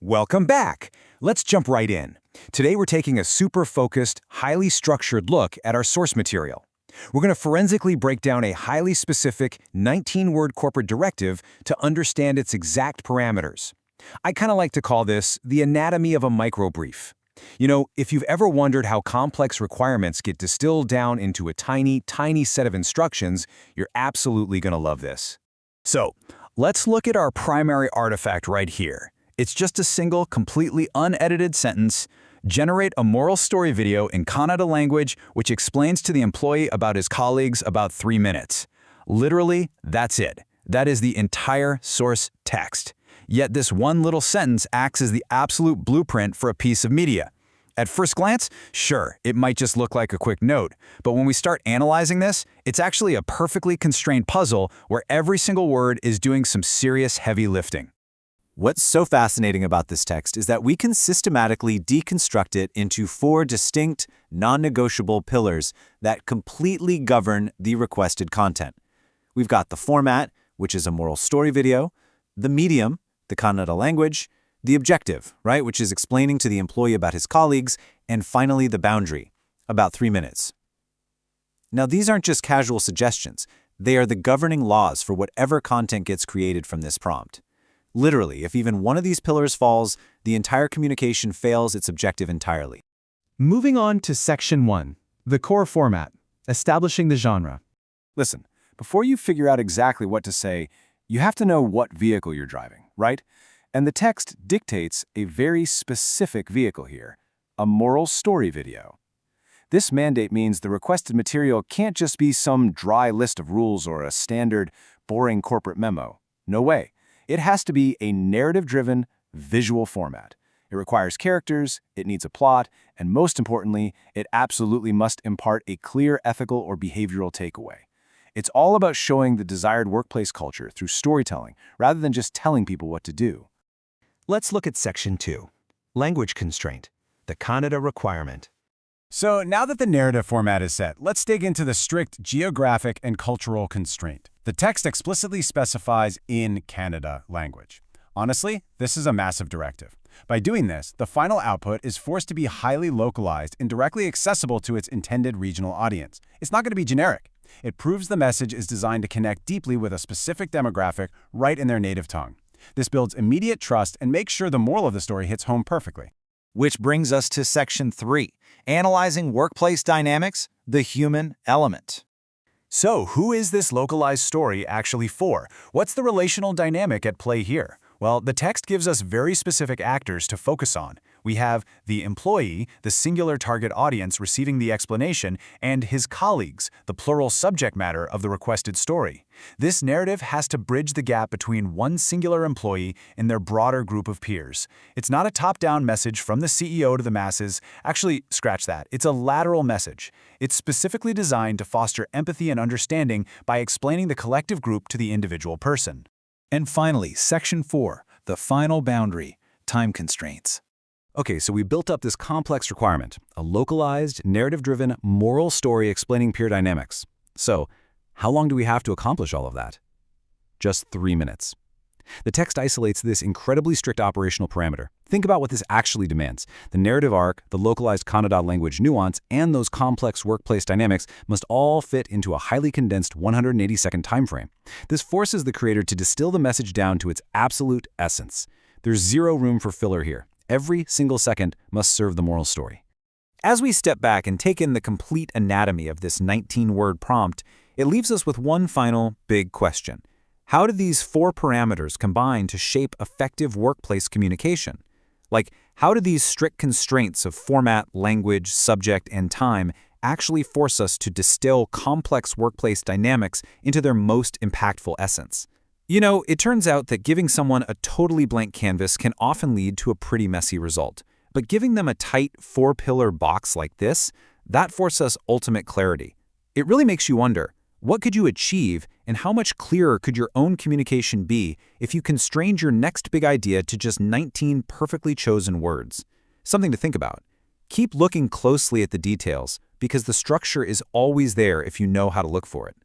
Welcome back. Let's jump right in. Today we're taking a super focused, highly structured look at our source material. We're going to forensically break down a highly specific 19-word corporate directive to understand its exact parameters. I kind of like to call this the anatomy of a microbrief. You know, if you've ever wondered how complex requirements get distilled down into a tiny, tiny set of instructions, you're absolutely going to love this. So, let's look at our primary artifact right here. It's just a single, completely unedited sentence. Generate a moral story video in Kannada language which explains to the employee about his colleagues about 3 minutes. Literally, that's it. That is the entire source text. Yet this one little sentence acts as the absolute blueprint for a piece of media. At first glance, sure, it might just look like a quick note, but when we start analyzing this, it's actually a perfectly constrained puzzle where every single word is doing some serious heavy lifting. What's so fascinating about this text is that we can systematically deconstruct it into 4 distinct, non-negotiable pillars that completely govern the requested content. We've got the format, which is a moral story video, the medium, the Kannada language, the objective, right, which is explaining to the employee about his colleagues, and finally the boundary, about 3 minutes. Now, these aren't just casual suggestions. They are the governing laws for whatever content gets created from this prompt. Literally, if even one of these pillars falls, the entire communication fails its objective entirely. Moving on to Section 1, the core format, establishing the genre. Listen, before you figure out exactly what to say, you have to know what vehicle you're driving, right? And the text dictates a very specific vehicle here, a moral story video. This mandate means the requested material can't just be some dry list of rules or a standard, boring corporate memo. No way. It has to be a narrative-driven, visual format. It requires characters, it needs a plot, and most importantly, it absolutely must impart a clear ethical or behavioral takeaway. It's all about showing the desired workplace culture through storytelling, rather than just telling people what to do. Let's look at Section 2, Language Constraint, the Kannada requirement. So now that the narrative format is set, let's dig into the strict geographic and cultural constraint. The text explicitly specifies in Kannada language. Honestly, this is a massive directive. By doing this, the final output is forced to be highly localized and directly accessible to its intended regional audience. It's not going to be generic. It proves the message is designed to connect deeply with a specific demographic right in their native tongue. This builds immediate trust and makes sure the moral of the story hits home perfectly. Which brings us to Section 3, analyzing workplace dynamics, the human element. So, who is this localized story actually for? What's the relational dynamic at play here? Well, the text gives us very specific actors to focus on. We have the employee, the singular target audience receiving the explanation, and his colleagues, the plural subject matter of the requested story. This narrative has to bridge the gap between one singular employee and their broader group of peers. It's not a top-down message from the CEO to the masses. Actually, scratch that. It's a lateral message. It's specifically designed to foster empathy and understanding by explaining the collective group to the individual person. And finally, Section 4, the final boundary, time constraints. Okay, so we built up this complex requirement, a localized, narrative-driven, moral story explaining peer dynamics. So, how long do we have to accomplish all of that? Just 3 minutes. The text isolates this incredibly strict operational parameter. Think about what this actually demands. The narrative arc, the localized Kannada language nuance, and those complex workplace dynamics must all fit into a highly condensed 180-second time frame. This forces the creator to distill the message down to its absolute essence. There's zero room for filler here. Every single second must serve the moral story. As we step back and take in the complete anatomy of this 19-word prompt, it leaves us with one final big question. How do these 4 parameters combine to shape effective workplace communication? Like, how do these strict constraints of format, language, subject, and time actually force us to distill complex workplace dynamics into their most impactful essence? You know, it turns out that giving someone a totally blank canvas can often lead to a pretty messy result. But giving them a tight 4-pillar box like this, that forces us ultimate clarity. It really makes you wonder, what could you achieve and how much clearer could your own communication be if you constrained your next big idea to just 19 perfectly chosen words? Something to think about. Keep looking closely at the details because the structure is always there if you know how to look for it.